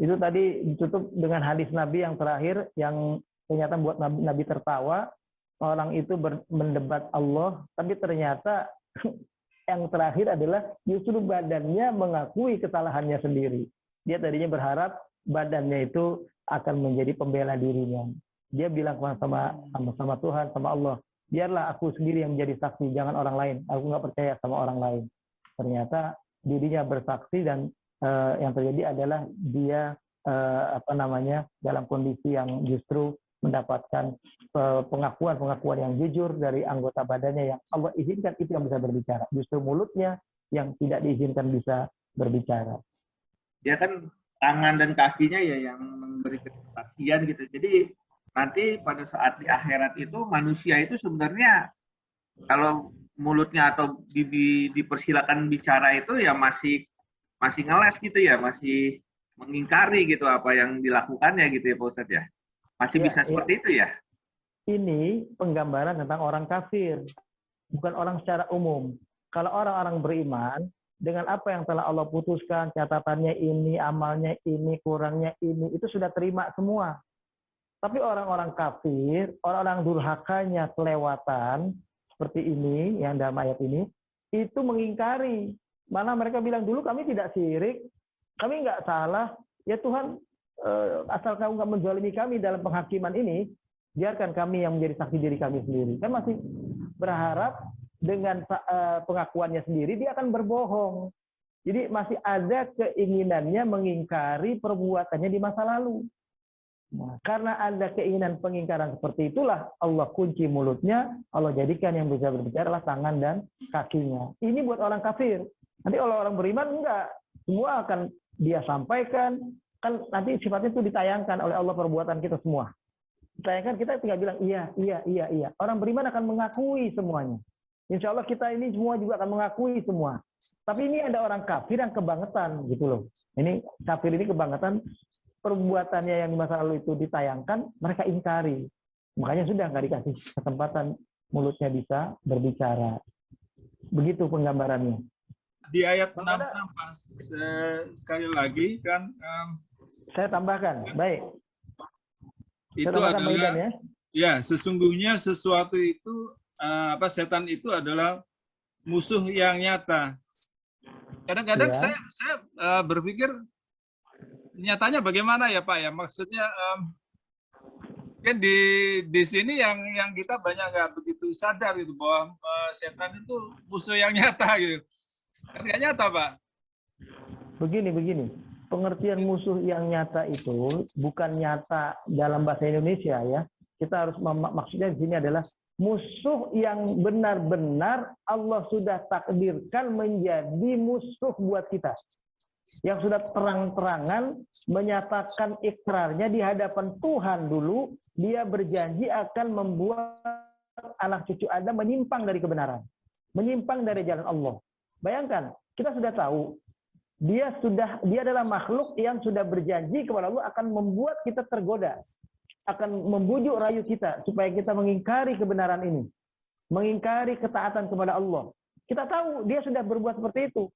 Itu tadi ditutup dengan hadis Nabi yang terakhir yang ternyata buat Nabi tertawa. Orang itu mendebat Allah, tapi ternyata yang terakhir adalah justru badannya mengakui kesalahannya sendiri. Dia tadinya berharap badannya itu akan menjadi pembela dirinya. Dia bilang sama Tuhan, sama Allah, biarlah aku sendiri yang menjadi saksi, jangan orang lain. Aku nggak percaya sama orang lain. Ternyata dirinya bersaksi dan yang terjadi adalah dia dalam kondisi yang justru mendapatkan pengakuan yang jujur dari anggota badannya yang Allah izinkan itu yang bisa berbicara. Justru mulutnya yang tidak diizinkan bisa berbicara. Ya kan tangan dan kakinya ya yang memberi kesaksian gitu. Jadi nanti pada saat di akhirat itu manusia itu sebenarnya kalau mulutnya atau dipersilakan bicara itu ya masih ngeles gitu ya, masih mengingkari gitu apa yang dilakukannya gitu ya Pak Ustadz ya. Masih bisa seperti itu ya? Ini penggambaran tentang orang kafir, bukan orang secara umum. Kalau orang-orang beriman, dengan apa yang telah Allah putuskan, catatannya ini, amalnya ini, kurangnya ini, itu sudah terima semua. Tapi orang-orang kafir, orang-orang durhakanya kelewatan, seperti ini, yang dalam ayat ini, itu mengingkari. Mana mereka bilang, dulu kami tidak syirik, kami nggak salah, ya Tuhan, asal kamu nggak menzalimi kami dalam penghakiman ini, biarkan kami yang menjadi saksi diri kami sendiri. Kan masih berharap dengan pengakuannya sendiri dia akan berbohong. Jadi masih ada keinginannya mengingkari perbuatannya di masa lalu. Nah, karena ada keinginan pengingkaran seperti itulah Allah kunci mulutnya, Allah jadikan yang bisa berbicara adalah tangan dan kakinya. Ini buat orang kafir. Nanti kalau orang beriman enggak, semua akan dia sampaikan. Kan nanti sifatnya itu ditayangkan oleh Allah perbuatan kita semua. Ditayangkan, kita tinggal bilang iya. Orang beriman akan mengakui semuanya. Insya Allah kita ini semua juga akan mengakui semua. Tapi ini ada orang kafir yang kebangetan gitu loh. Ini kafir ini kebangetan, perbuatannya yang di masa lalu itu ditayangkan, mereka ingkari. Makanya sudah nggak dikasih kesempatan mulutnya bisa berbicara. Begitu penggambarannya. Di ayat 6 sekali lagi kan saya tambahkan, baik. Itu adalah ya sesungguhnya sesuatu itu setan itu adalah musuh yang nyata. Kadang-kadang saya berpikir nyatanya bagaimana ya Pak ya, maksudnya kan di sini yang kita banyak nggak begitu sadar gitu bahwa setan itu musuh yang nyata gitu. Kan nggak nyata Pak. Begini. Pengertian musuh yang nyata itu bukan nyata dalam bahasa Indonesia ya. Kita harus maksudnya di sini adalah musuh yang benar-benar Allah sudah takdirkan menjadi musuh buat kita. Yang sudah terang-terangan menyatakan ikrarnya di hadapan Tuhan dulu, dia berjanji akan membuat anak cucu Adam menyimpang dari kebenaran, menyimpang dari jalan Allah. Bayangkan, kita sudah tahu dia adalah makhluk yang sudah berjanji kepada Allah akan membuat kita tergoda, akan membujuk rayu kita supaya kita mengingkari kebenaran ini, mengingkari ketaatan kepada Allah. Kita tahu dia sudah berbuat seperti itu.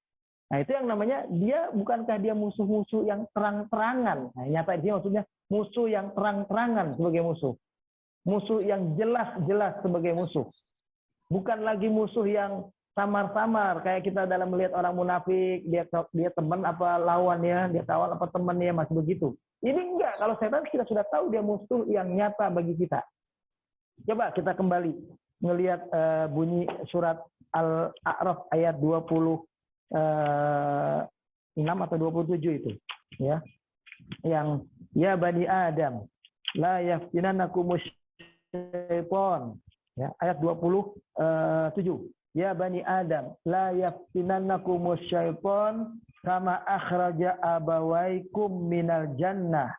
Nah, itu yang namanya dia, bukankah dia musuh-musuh yang terang-terangan? Nah, nyata dia maksudnya musuh yang terang-terangan sebagai musuh. Musuh yang jelas-jelas sebagai musuh. Bukan lagi musuh yang samar-samar kayak kita dalam melihat orang munafik, dia teman apa lawannya, dia kawan apa temannya, masih begitu. Ini enggak, kalau setan kita sudah tahu dia musuh yang nyata bagi kita. Coba kita kembali melihat bunyi surat Al-A'raf ayat 26 atau 27 itu, ya. Yang ya bani Adam la yaftinanakumus syaiton, ya, ayat 27. Ya bani Adam la yaftinanakumus syaiton kama akhraja abawaikum minal jannah.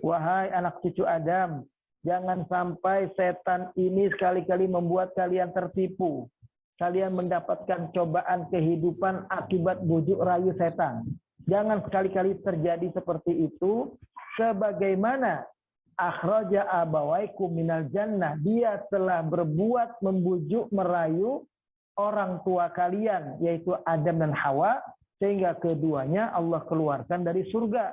Wahai anak cucu Adam, jangan sampai setan ini sekali-kali membuat kalian tertipu. Kalian mendapatkan cobaan kehidupan akibat bujuk rayu setan. Jangan sekali-kali terjadi seperti itu. Sebagaimana akhraja abawaikum minal jannah, dia telah berbuat membujuk merayu orang tua kalian, yaitu Adam dan Hawa, sehingga keduanya Allah keluarkan dari surga.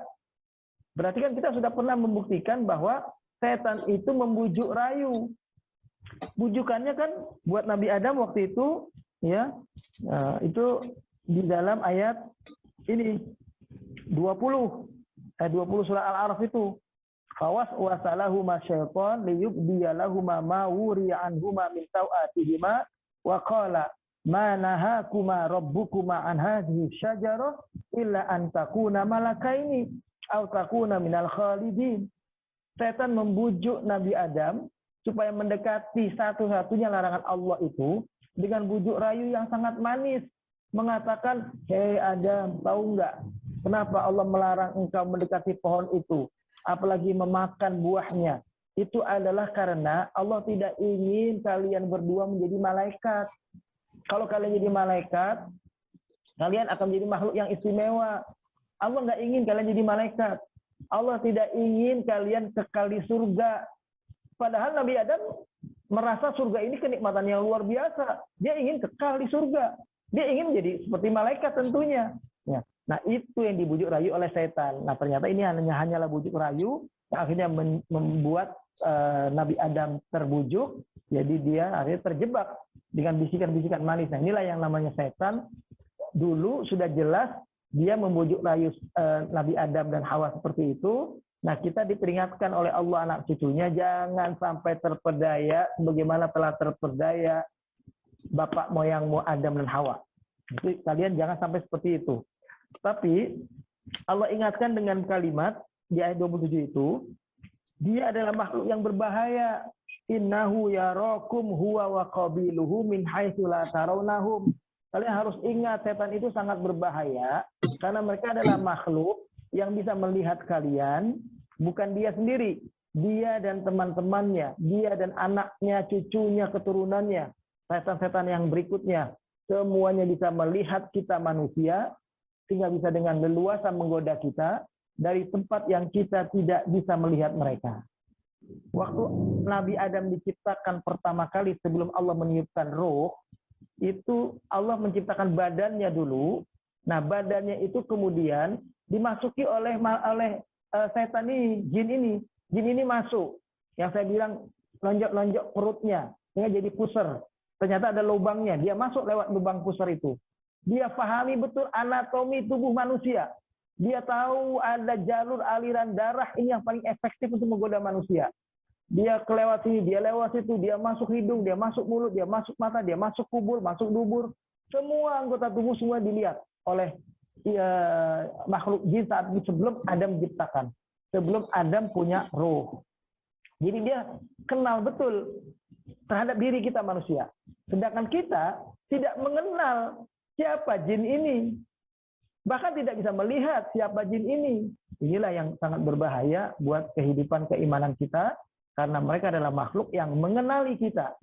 Berarti kan kita sudah pernah membuktikan bahwa setan itu membujuk rayu. Bujukannya kan buat Nabi Adam waktu itu, ya, itu di dalam ayat ini 20 surah Al-A'raf itu. Fawas wasalahu masyaiton liyubdiyalahuma ma wuriya anhuma min tawatihima wa qala ma nahakuma rabbukuma an hadhihi syajarah illa an takuna malakaini aw takuna minal khalidin. Setan membujuk Nabi Adam supaya mendekati satu-satunya larangan Allah itu dengan bujuk rayu yang sangat manis, mengatakan, "Hei Adam, tahu nggak kenapa Allah melarang engkau mendekati pohon itu, apalagi memakan buahnya? Itu adalah karena Allah tidak ingin kalian berdua menjadi malaikat. Kalau kalian jadi malaikat, kalian akan menjadi makhluk yang istimewa. Allah nggak ingin kalian jadi malaikat. Allah tidak ingin kalian kekal di surga." Padahal Nabi Adam merasa surga ini kenikmatan yang luar biasa. Dia ingin kekal di surga. Dia ingin menjadi seperti malaikat tentunya. Ya. Nah, itu yang dibujuk rayu oleh setan. Nah, ternyata ini hanyalah bujuk rayu yang akhirnya membuat Nabi Adam terbujuk. Jadi dia akhirnya terjebak dengan bisikan-bisikan manis. Nah, inilah yang namanya setan. Dulu sudah jelas dia membujuk rayu Nabi Adam dan Hawa seperti itu. Nah, kita diperingatkan oleh Allah anak cucunya jangan sampai terpedaya sebagaimana telah terpedaya bapak moyangmu Adam dan Hawa. Jadi, kalian jangan sampai seperti itu. Tapi Allah ingatkan dengan kalimat di ayat 27 itu, dia adalah makhluk yang berbahaya. Innahu yarakum huwa wa qabiluhu min haitsu la tarawnahum. Kalian harus ingat setan itu sangat berbahaya karena mereka adalah makhluk yang bisa melihat kalian, bukan dia sendiri. Dia dan teman-temannya, dia dan anaknya, cucunya, keturunannya, setan-setan yang berikutnya, semuanya bisa melihat kita manusia, sehingga bisa dengan leluasa menggoda kita dari tempat yang kita tidak bisa melihat mereka. Waktu Nabi Adam diciptakan pertama kali sebelum Allah meniupkan roh, itu Allah menciptakan badannya dulu. Nah, badannya itu kemudian dimasuki oleh setan ini, jin ini. Jin ini masuk. Yang saya bilang lonjok-lonjok perutnya, sehingga jadi pusar. Ternyata ada lubangnya. Dia masuk lewat lubang pusar itu. Dia pahami betul anatomi tubuh manusia. Dia tahu ada jalur aliran darah ini yang paling efektif untuk menggoda manusia. Dia kelewat sini, dia lewat situ, dia masuk hidung, dia masuk mulut, dia masuk mata, dia masuk kubur, masuk dubur. Semua anggota tubuh semua dilihat oleh makhluk jin saat ini sebelum Adam diciptakan. Sebelum Adam punya roh. Jadi dia kenal betul terhadap diri kita manusia. Sedangkan kita tidak mengenal siapa jin ini. Bahkan tidak bisa melihat siapa jin ini. Inilah yang sangat berbahaya buat kehidupan keimanan kita. Karena mereka adalah makhluk yang mengenali kita.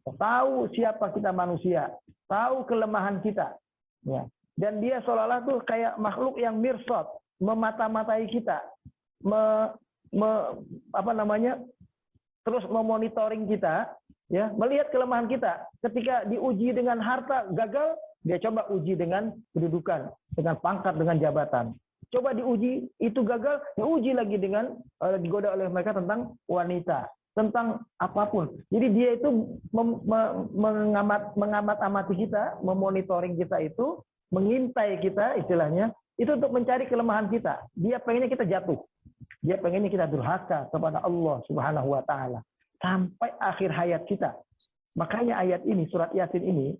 Tahu siapa kita manusia. Tahu kelemahan kita. Ya. Dan dia seolah-olah tuh kayak makhluk yang mirsad. Memata-matai kita. Terus memonitoring kita. Ya, melihat kelemahan kita. Ketika diuji dengan harta gagal, dia coba uji dengan kedudukan, dengan pangkat, dengan jabatan. Coba diuji, itu gagal, diuji lagi dengan digoda oleh mereka tentang wanita, tentang apapun. Jadi dia itu mengamat-amati kita, memonitoring kita itu, mengintai kita istilahnya, itu untuk mencari kelemahan kita. Dia pengennya kita jatuh. Dia pengennya kita durhaka kepada Allah Subhanahu wa Ta'ala. Sampai akhir hayat kita. Makanya ayat ini, surat Yasin ini,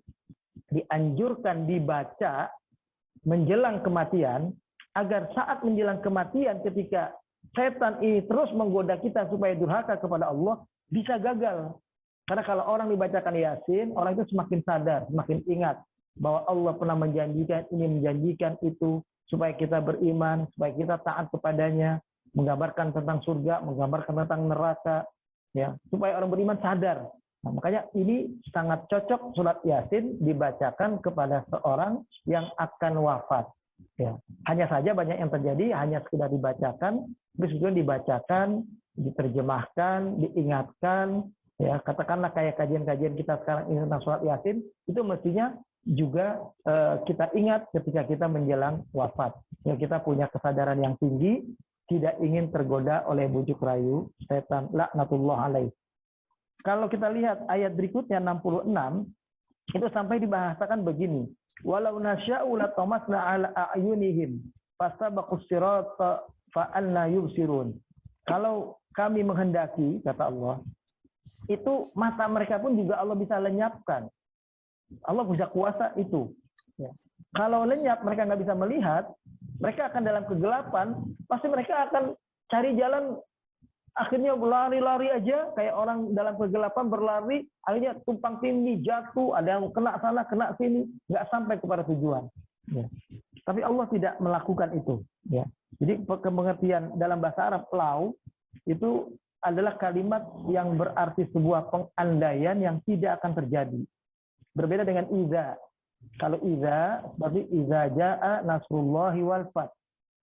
dianjurkan dibaca menjelang kematian, agar saat menjelang kematian ketika setan ini terus menggoda kita supaya durhaka kepada Allah, bisa gagal. Karena kalau orang dibacakan Yasin, orang itu semakin sadar, semakin ingat bahwa Allah pernah menjanjikan ini, menjanjikan itu, supaya kita beriman, supaya kita taat kepadanya, menggambarkan tentang surga, menggambarkan tentang neraka, ya, supaya orang beriman sadar. Nah, makanya ini sangat cocok surat Yasin dibacakan kepada seorang yang akan wafat. Ya, hanya saja banyak yang terjadi hanya sekedar dibacakan, tapi sebetulnya dibacakan, diterjemahkan, diingatkan, ya, katakanlah kayak kajian-kajian kita sekarang ini tentang surat Yasin, itu mestinya juga kita ingat ketika kita menjelang wafat. Ya, kita punya kesadaran yang tinggi tidak ingin tergoda oleh bujuk rayu setan, laknatullah alaih. Kalau kita lihat ayat berikutnya 66, itu sampai dibahasakan begini, walau nasya'u latamasna ala a'yunihim fastabaqus sirata fa anna yubsirun. Kalau kami menghendaki, kata Allah, itu mata mereka pun juga Allah bisa lenyapkan. Allah punya kuasa itu. Ya. Kalau lenyap, mereka nggak bisa melihat, mereka akan dalam kegelapan, pasti mereka akan cari jalan, akhirnya berlari-lari aja, kayak orang dalam kegelapan berlari, akhirnya tumpang tindih, jatuh, ada yang kena sana, kena sini, nggak sampai kepada tujuan. Ya. Tapi Allah tidak melakukan itu. Ya. Jadi pengertian dalam bahasa Arab, lau, itu adalah kalimat yang berarti sebuah pengandaian yang tidak akan terjadi. Berbeda dengan iza. Kalau iza, berarti iza ja'a nasrullahi wal fath.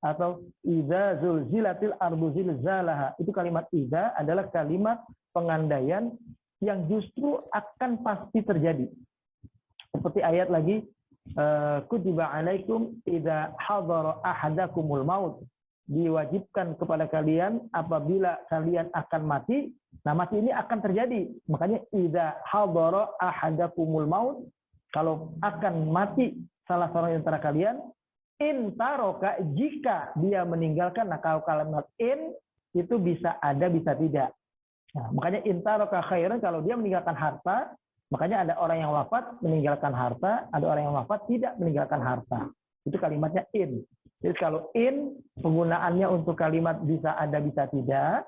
Atau iza zulzilatil ardu zilzalaha. Itu kalimat iza adalah kalimat pengandaian yang justru akan pasti terjadi. Seperti ayat lagi, kutiba alaikum idza hadara ahadakumul maut. Diwajibkan kepada kalian apabila kalian akan mati. Nah, mati ini akan terjadi. Makanya idza hadara ahadakumul maut, kalau akan mati salah seorang antara kalian, in taroka, jika dia meninggalkan, nah kalau kalimat in itu bisa ada, bisa tidak. Nah, makanya in taroka khairan, kalau dia meninggalkan harta, makanya ada orang yang wafat meninggalkan harta, ada orang yang wafat tidak meninggalkan harta. Itu kalimatnya in. Jadi kalau in, penggunaannya untuk kalimat bisa ada, bisa tidak.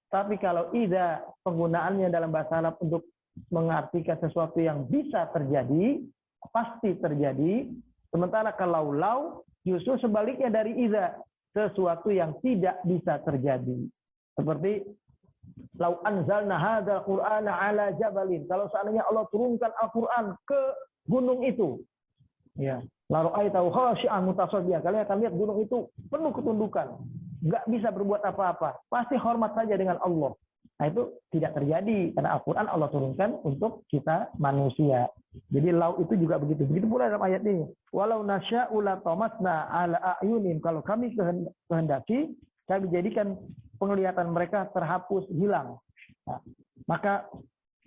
Tapi kalau idza, penggunaannya dalam bahasa Arab untuk mengartikan sesuatu yang bisa terjadi, pasti terjadi. Sementara kalau lau, justru sebaliknya dari idza, sesuatu yang tidak bisa terjadi. Seperti lau anzalna hadzal qur'ana ala jabalin. Kalau seandainya Allah turunkan Al-Qur'an ke gunung itu, ya, la ra'aitahu khashi'an mutasaddian. Kalian akan lihat gunung itu penuh ketundukan, nggak bisa berbuat apa-apa, pasti hormat saja dengan Allah. Nah, itu tidak terjadi karena Al-Qur'an Allah turunkan untuk kita manusia. Jadi lau itu juga begitu. Begitu pula dalam ayat ini. Walau nasya'u latamasna ala a'yunim. Kalau kami kehendaki, kami jadikan penglihatan mereka terhapus, hilang. Nah, maka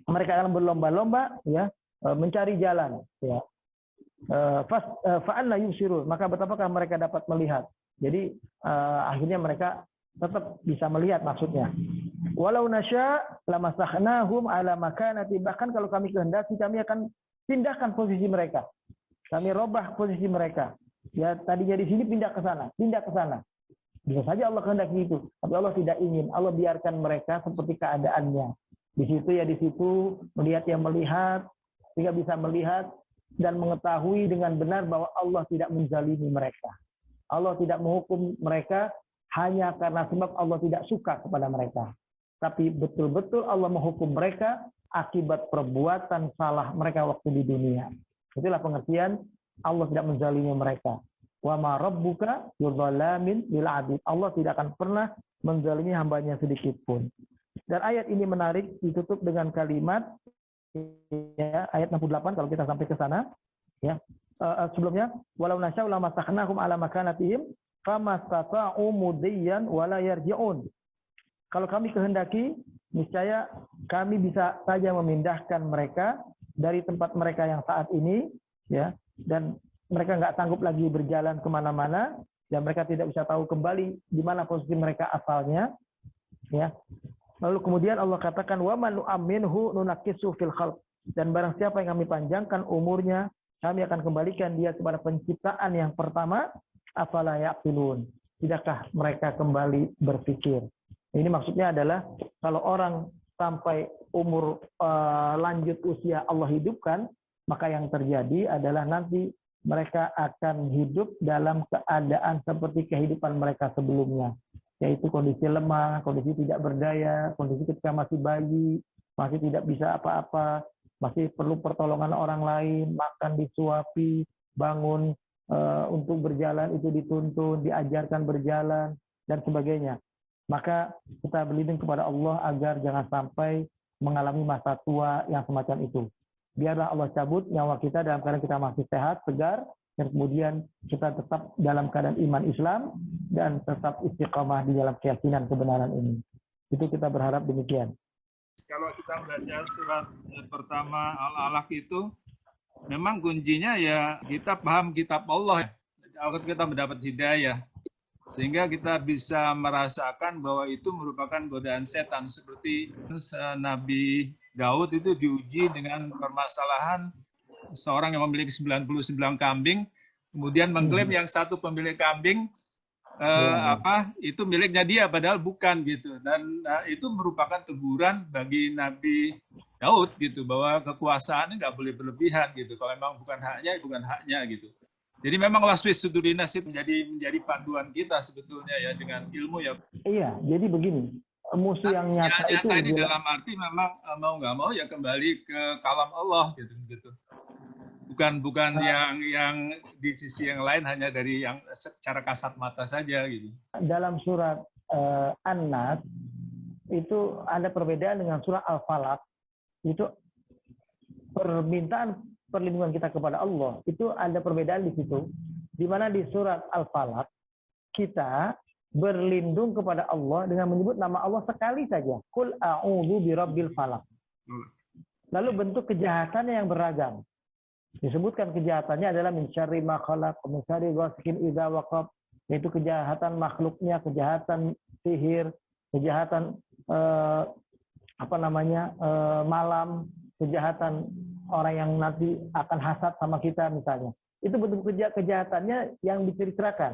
mereka akan berlomba-lomba, ya, mencari jalan, ya. Fa'anna yubsirun. Maka betapakah mereka dapat melihat. Jadi akhirnya mereka tetap bisa melihat, maksudnya. Walau nasya lamasakhnahum ala makanati. Bahkan kalau kami kehendaki, kami akan pindahkan posisi mereka. Kami robah posisi mereka. Ya, tadinya di sini pindah ke sana, pindah ke sana. Bisa saja Allah kehendaki itu, tapi Allah tidak ingin. Allah biarkan mereka seperti keadaannya. Di situ ya di situ, melihat yang melihat, sehingga bisa melihat dan mengetahui dengan benar bahwa Allah tidak menzalimi mereka. Allah tidak menghukum mereka hanya karena sebab Allah tidak suka kepada mereka. Tapi betul-betul Allah menghukum mereka akibat perbuatan salah mereka waktu di dunia. Itulah pengertian Allah tidak menzalimi mereka. Wa ma rabbuka yudzallamin lil 'abid. Allah tidak akan pernah menzalimi hambanya sedikit pun. Dan ayat ini menarik, ditutup dengan kalimat, ya, ayat 68 kalau kita sampai ke sana, ya. Sebelumnya, walau nasya'u lamasakhnahum ala makanatihim famastata'u mudiyyan wala yarji'un. Kalau kami kehendaki, niscaya kami bisa saja memindahkan mereka dari tempat mereka yang saat ini, ya, dan mereka nggak sanggup lagi berjalan kemana-mana, dan mereka tidak bisa tahu kembali di mana posisi mereka asalnya, ya. Lalu kemudian Allah katakan, wa man nu'amminhu nunakkisu fil khalq. Dan barang siapa yang kami panjangkan umurnya, kami akan kembalikan dia kepada penciptaan yang pertama. Afala ya'qilun. Tidakkah mereka kembali berpikir? Ini maksudnya adalah kalau orang sampai umur lanjut usia Allah hidupkan, maka yang terjadi adalah nanti mereka akan hidup dalam keadaan seperti kehidupan mereka sebelumnya, yaitu kondisi lemah, kondisi tidak berdaya, kondisi ketika masih bayi, masih tidak bisa apa-apa, masih perlu pertolongan orang lain, makan disuapi, bangun untuk berjalan itu dituntun, diajarkan berjalan, dan sebagainya. Maka kita berlindung kepada Allah agar jangan sampai mengalami masa tua yang semacam itu. Biarlah Allah cabut nyawa kita dalam keadaan kita masih sehat, segar, dan kemudian kita tetap dalam keadaan iman Islam dan tetap istiqamah di dalam keyakinan kebenaran ini. Itu kita berharap demikian. Kalau kita baca surat pertama Al-Alaq itu, memang kuncinya ya kita paham kitab Allah, kita mendapat hidayah, sehingga kita bisa merasakan bahwa itu merupakan godaan setan. Seperti Nabi Daud itu diuji dengan permasalahan seorang yang memiliki 99 kambing, kemudian mengklaim yang satu pemilik kambing itu miliknya dia, padahal bukan gitu. Dan itu merupakan teguran bagi Nabi Daud gitu, bahwa kekuasaannya nggak boleh berlebihan gitu. Kalau memang bukan haknya gitu. Jadi memang waswis sudurinas itu menjadi panduan kita sebetulnya ya, dengan ilmu ya. Iya, jadi begini, musuh yang nyata itu ini dalam arti memang mau nggak mau ya kembali ke kalam Allah gitu. Bukan yang di sisi yang lain hanya dari yang secara kasat mata saja gitu. Dalam surat An-Nas itu ada perbedaan dengan surat Al-Falaq. Itu permintaan perlindungan kita kepada Allah itu ada perbedaan di situ. Di mana di surat Al-Falaq kita berlindung kepada Allah dengan menyebut nama Allah sekali saja. Qul a'udzu birabbil falaq. Lalu bentuk kejahatannya yang beragam. Disebutkan kejahatannya adalah min syarri ma khalaq, min syarri ghasiqin idza waqab, yaitu kejahatan makhluknya, kejahatan sihir, kejahatan malam, kejahatan orang yang nanti akan hasad sama kita misalnya. Itu bentuk kejahatannya yang diceritakan.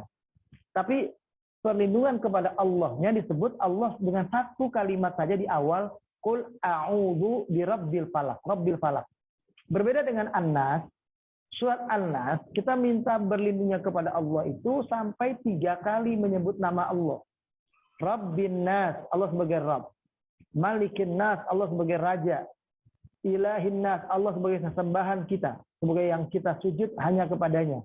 Tapi perlindungan kepada Allahnya disebut Allah dengan satu kalimat saja di awal, qul a'udzu birabbil falaq, rabbil falaq. Berbeda dengan An-Nas, surat An-Nas kita minta berlindungnya kepada Allah itu sampai 3 kali menyebut nama Allah. Rabbin Nas, Allah sebagai Rabb. Malikin Nas, Allah sebagai Raja. Ilahin Nas, Allah sebagai sesembahan kita, sebagai yang kita sujud hanya kepadanya.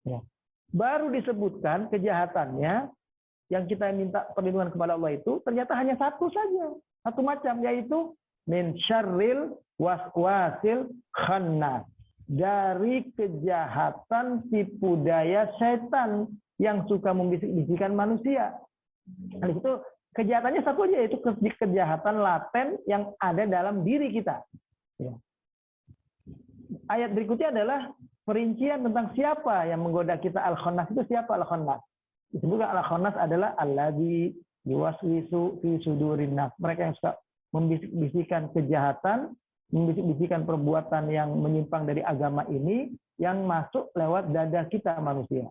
Ya. Baru disebutkan kejahatannya yang kita minta perlindungan kepada Allah itu ternyata hanya satu saja, satu macam, yaitu min syarril waswasil khannas, dari kejahatan tipu daya setan yang suka membisik-bisikkan manusia. Nah, itu kejahatannya satu aja, yaitu kejahatan laten yang ada dalam diri kita. Ya. Ayat berikutnya adalah perincian tentang siapa yang menggoda kita. Al-Khannas itu siapa Al-Khannas? Disebutkan Al-Khannas adalah alladzi yuwaswisu fi sudurin nas. Mereka yang suka membisik-bisikan kejahatan, membisik-bisikan perbuatan yang menyimpang dari agama ini yang masuk lewat dada kita manusia.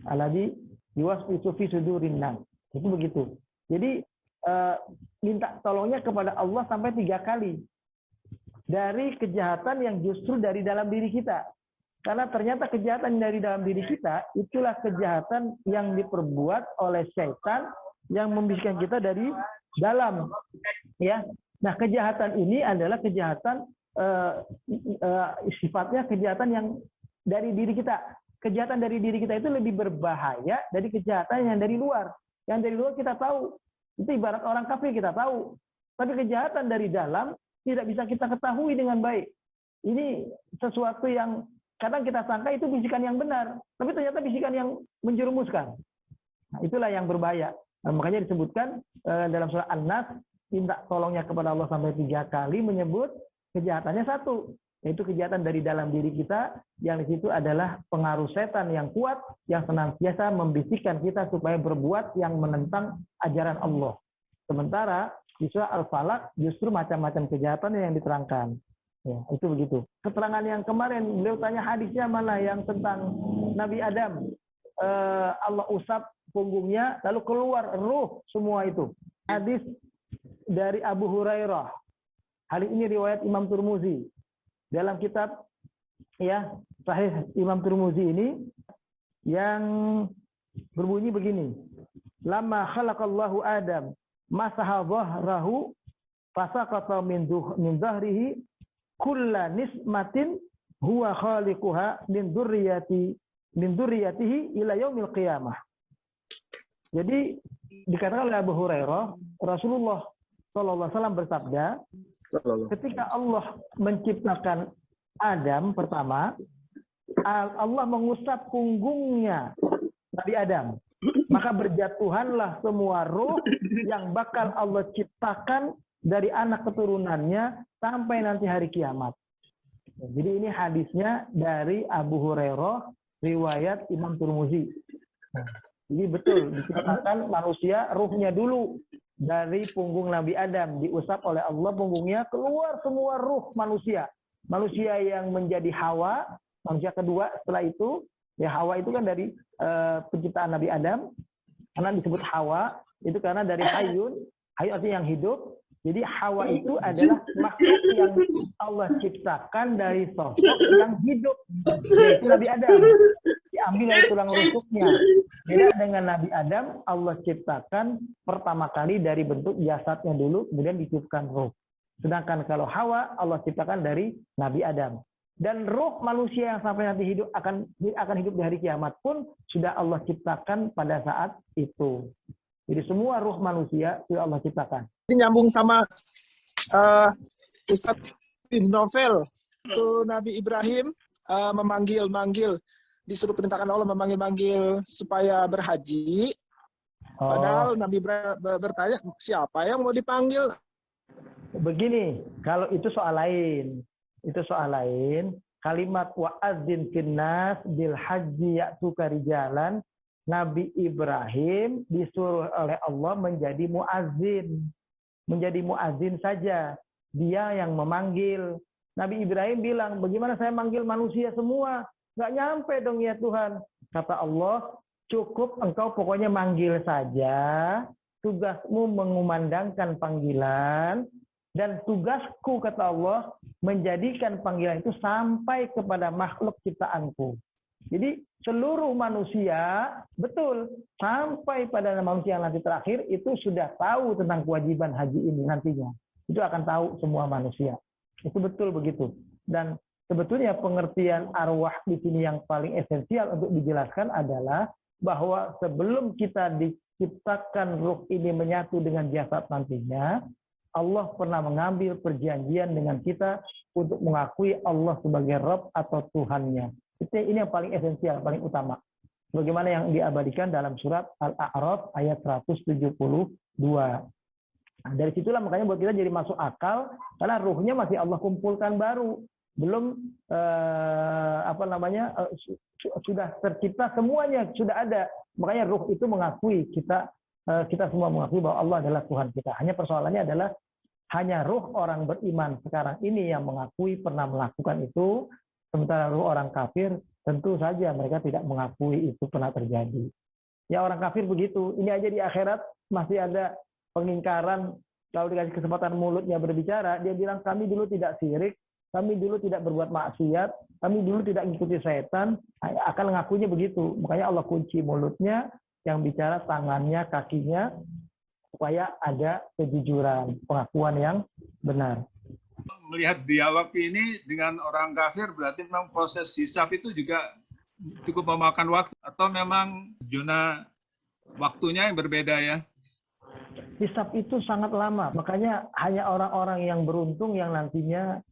Alladzi yuwaswisu fi sudurin nas. Itu begitu. Jadi minta tolongnya kepada Allah sampai 3 kali. Dari kejahatan yang justru dari dalam diri kita. Karena ternyata kejahatan dari dalam diri kita, itulah kejahatan yang diperbuat oleh setan yang membisikkan kita dari dalam. Ya. Nah, kejahatan ini adalah kejahatan, sifatnya kejahatan yang dari diri kita. Kejahatan dari diri kita itu lebih berbahaya dari kejahatan yang dari luar. Yang dari luar kita tahu. Itu ibarat orang kafir kita tahu. Tapi kejahatan dari dalam tidak bisa kita ketahui dengan baik. Ini sesuatu yang kadang kita sangka itu bisikan yang benar, tapi ternyata bisikan yang menjerumuskan. Nah, itulah yang berbahaya. Nah, makanya disebutkan dalam surah An-Nas, minta tolongnya kepada Allah sampai 3 kali menyebut kejahatannya satu, yaitu kejahatan dari dalam diri kita, yang di situ adalah pengaruh setan yang kuat, yang senantiasa membisikkan kita supaya berbuat yang menentang ajaran Allah. Sementara di surah Al-Falaq justru macam-macam kejahatan yang diterangkan. Ya, itu begitu. Keterangan yang kemarin beliau tanya hadisnya mana yang tentang Nabi Adam. Allah usap punggungnya lalu keluar ruh semua itu. Hadis dari Abu Hurairah. Hal ini riwayat Imam Tirmizi. Dalam kitab ya Sahih Imam Tirmizi ini yang berbunyi begini. Lama khalaqallahu Adam masaha dhahrahu fasaqata min dhahrihi kulla nismatin huwa khaliquha min dzurriyyatihi ila yaumil qiyamah. Jadi dikatakan oleh Abu Hurairah, Rasulullah sallallahu alaihi wasallam bersabda, ketika Allah menciptakan Adam pertama, Allah mengusap punggungnya Nabi Adam. Maka berjatuhanlah semua ruh yang bakal Allah ciptakan dari anak keturunannya sampai nanti hari kiamat. Jadi ini hadisnya dari Abu Hurairah, riwayat Imam Tirmidzi. Jadi betul, diciptakan manusia ruhnya dulu dari punggung Nabi Adam, diusap oleh Allah punggungnya, keluar semua ruh manusia. Manusia yang menjadi Hawa, manusia kedua setelah itu, ya Hawa itu kan dari penciptaan Nabi Adam, karena disebut Hawa, itu karena dari Hayyun, Hayyun artinya yang hidup. Jadi Hawa itu adalah makhluk yang Allah ciptakan dari sosok yang hidup, yaitu Nabi Adam. Diambil dari tulang rusuknya. Beda dengan Nabi Adam, Allah ciptakan pertama kali dari bentuk jasadnya dulu, kemudian diciptakan ruh. Sedangkan kalau Hawa, Allah ciptakan dari Nabi Adam. Dan ruh manusia yang sampai nanti hidup akan hidup di hari kiamat pun sudah Allah ciptakan pada saat itu. Jadi semua ruh manusia sudah Allah ciptakan. Ini nyambung sama Ustadz bin Novel. Itu Nabi Ibrahim memanggil-manggil, disuruh perintahkan Allah memanggil-manggil supaya berhaji. Padahal Nabi Ibrahim bertanya, siapa yang mau dipanggil? Begini, kalau itu soal lain. Itu soal lain. Kalimat wa'adzin finnas bil haji ya'tuka rijalan. Nabi Ibrahim disuruh oleh Allah menjadi muazzin. Menjadi muazzin saja. Dia yang memanggil. Nabi Ibrahim bilang, bagaimana saya manggil manusia semua? Nggak nyampe dong ya Tuhan. Kata Allah, cukup engkau pokoknya manggil saja. Tugasmu mengumandangkan panggilan. Dan tugasku, kata Allah, menjadikan panggilan itu sampai kepada makhluk ciptaanku. Jadi seluruh manusia, betul, sampai pada manusia yang nanti terakhir, itu sudah tahu tentang kewajiban haji ini nantinya. Itu akan tahu semua manusia. Itu betul begitu. Dan sebetulnya pengertian arwah di sini yang paling esensial untuk dijelaskan adalah bahwa sebelum kita diciptakan ruh ini menyatu dengan jasad nantinya, Allah pernah mengambil perjanjian dengan kita untuk mengakui Allah sebagai Rabb atau Tuhannya. Ini yang paling esensial, paling utama. Bagaimana yang diabadikan dalam surat Al-A'raf ayat 172. Nah, dari situlah makanya buat kita jadi masuk akal, karena ruhnya masih Allah kumpulkan baru. Belum sudah tercipta semuanya, sudah ada. Makanya ruh itu mengakui kita semua mengakui bahwa Allah adalah Tuhan kita. Hanya persoalannya adalah hanya ruh orang beriman sekarang ini yang mengakui pernah melakukan itu, sementara ruh orang kafir tentu saja mereka tidak mengakui itu pernah terjadi. Ya orang kafir begitu. Ini aja di akhirat masih ada pengingkaran. Kalau dikasih kesempatan mulutnya berbicara, dia bilang kami dulu tidak syirik, kami dulu tidak berbuat maksiat, kami dulu tidak mengikuti setan. Akan ngakunya begitu. Makanya Allah kunci mulutnya, yang bicara tangannya, kakinya, supaya ada kejujuran, pengakuan yang benar. Melihat dialog ini dengan orang kafir, berarti memang proses hisab itu juga cukup memakan waktu, atau memang zona waktunya yang berbeda ya? Hisab itu sangat lama, makanya hanya orang-orang yang beruntung yang nantinya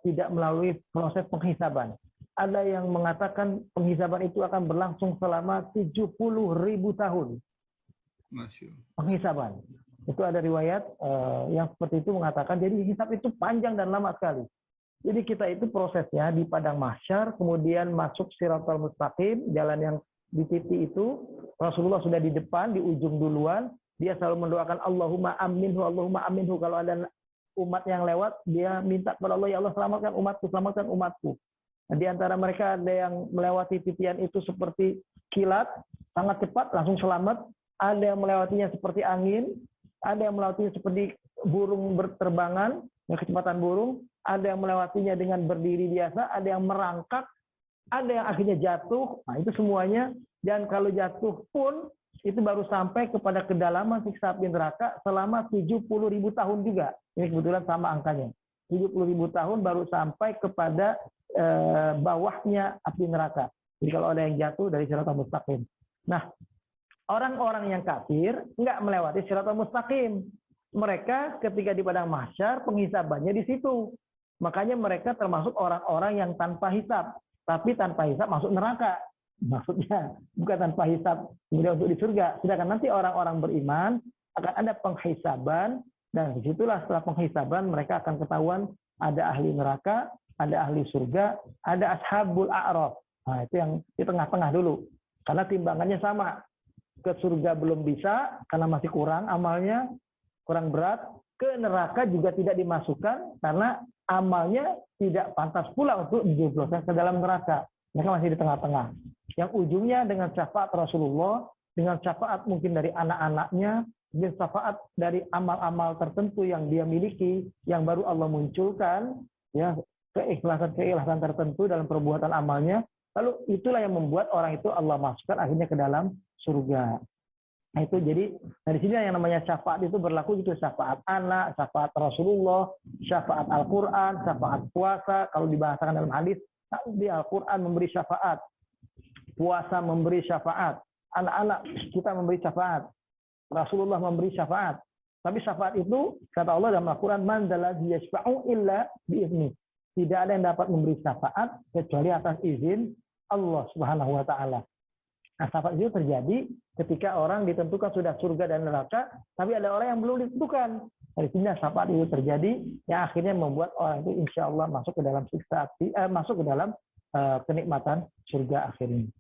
tidak melalui proses penghisaban. Ada yang mengatakan penghisaban itu akan berlangsung selama 70.000 tahun. Penghisaban. Itu ada riwayat yang seperti itu mengatakan, jadi hisab itu panjang dan lama sekali. Jadi kita itu prosesnya di padang mahsyar, kemudian masuk Shiratal Mustaqim, jalan yang di titik itu, Rasulullah sudah di depan, di ujung duluan, dia selalu mendoakan Allahumma aminhu. Kalau ada umat yang lewat, dia minta kepada Allah, ya Allah selamatkan umatku, selamatkan umatku. Nah, di antara mereka ada yang melewati titian itu seperti kilat, sangat cepat, langsung selamat. Ada yang melewatinya seperti angin, ada yang melewatinya seperti burung berterbangan, kecepatan burung, ada yang melewatinya dengan berdiri biasa, ada yang merangkak, ada yang akhirnya jatuh. Nah, itu semuanya. Dan kalau jatuh pun, itu baru sampai kepada kedalaman siksa api neraka selama 70.000 tahun juga. Ini kebetulan sama angkanya. 70.000 tahun baru sampai kepada bawahnya api neraka. Jadi kalau ada yang jatuh dari Shiratal Mustaqim. Nah, orang-orang yang kafir nggak melewati Shiratal Mustaqim. Mereka ketika di padang mahsyar penghisabannya di situ. Makanya mereka termasuk orang-orang yang tanpa hisab. tapi tanpa hisab masuk neraka. Maksudnya bukan tanpa hisab kemudian untuk di surga. Sedangkan nanti orang-orang beriman akan ada penghisaban, dan disitulah setelah penghisaban mereka akan ketahuan ada ahli neraka, ada ahli surga, ada ashabul a'raf. Nah, itu yang di tengah-tengah dulu. Karena timbangannya sama. Ke surga belum bisa karena masih kurang amalnya, kurang berat. Ke neraka juga tidak dimasukkan karena amalnya tidak pantas pula untuk dijebloskan ke dalam neraka. Mereka masih di tengah-tengah. Yang ujungnya dengan syafaat Rasulullah, dengan syafaat mungkin dari anak-anaknya, dengan syafaat dari amal-amal tertentu yang dia miliki, yang baru Allah munculkan, ya keikhlasan-keikhlasan tertentu dalam perbuatan amalnya. Lalu itulah yang membuat orang itu Allah masukkan akhirnya ke dalam surga. Nah itu jadi dari sini yang namanya syafaat itu berlaku itu syafaat anak, syafaat Rasulullah, syafaat Al-Quran, syafaat puasa. Kalau dibahasakan dalam hadis, di Al-Quran memberi syafaat, puasa memberi syafaat, anak-anak kita memberi syafaat, Rasulullah memberi syafaat. Tapi syafaat itu kata Allah dalam Al-Quran, man dzalladzi yashfa'u illa bi'idznih. Tidak ada yang dapat memberi syafaat kecuali atas izin Allah Subhanahu wa taala. Nah, syafaat itu terjadi ketika orang ditentukan sudah surga dan neraka, tapi ada orang yang belum ditentukan. Dari sini syafaat itu terjadi, yang akhirnya membuat orang itu insya Allah masuk ke dalam siksa, masuk ke dalam kenikmatan surga akhirnya.